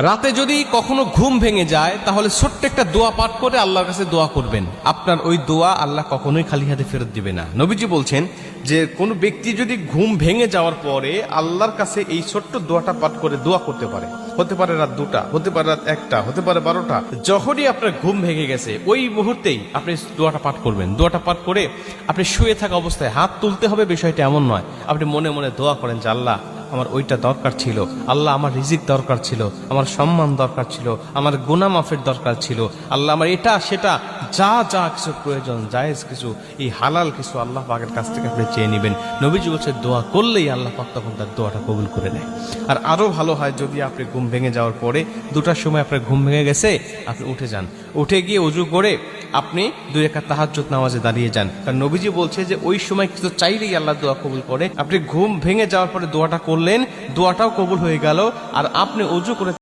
রাতে যদি কখনো ঘুম ভেঙে যায় তাহলে ছোট্ট একটা দোয়া পাঠ করে আল্লাহর কাছে দোয়া করবেন। আপনার ওই দোয়া আল্লাহ কখনোই খালি হাতে ফেরত দিবে না। নবীজি বলছেন যে কোনো ব্যক্তি যদি ঘুম ভেঙে যাওয়ার পরে আল্লাহর কাছে এই ছোট্ট দোয়াটা পাঠ করে দোয়া করতে পারে, হতে পারে রাত 2টা, হতে পারে রাত 1টা, হতে পারে 12টা, যখনই আপনার ঘুম ভেঙে গেছে ওই মুহূর্তেই আপনি দোয়াটা পাঠ করবেন। দোয়াটা পাঠ করে আপনি শুয়ে থাকা অবস্থায় হাত তুলতে হবে, বিষয়টা এমন নয়। আপনি মনে মনে দোয়া করেন যে আল্লাহ আমার ওইটা দরকার ছিল, আল্লাহ আমার রিজিক দরকার ছিল, আমার সম্মান দরকার ছিল, আমার গুনাহ মাফের দরকার ছিল, আল্লাহ আমার এটা সেটা যা যা কিছু প্রয়োজন, জায়েজ কিছু, এই হালাল কিছু আল্লাহ পাকের কাছ থেকে আপনি চেয়ে নেবেন। নবীজি বলছে দোয়া করলেই আল্লাহ পাক তখন তার দোয়াটা কবুল করে নেয়। আর আরো ভালো হয় যদি আপনি ঘুম ভেঙে যাওয়ার পরে 2টার সময় আপনার ঘুম ভেঙে গেছে, আপনি উঠে যান, উঠে গিয়ে ওযু করে আপনি 2 রাকাত তাহাজ্জুদ নামাজে দাঁড়িয়ে যান। কারণ নবীজি বলছে যে ওই সময় কিছু চাইলেই আল্লাহ দোয়া কবুল করে। আপনি ঘুম ভেঙে যাওয়ার পরে দোয়াটা করলেন, দোয়াটাও কবুল হয়ে গেল, আর আপনি ওযু করে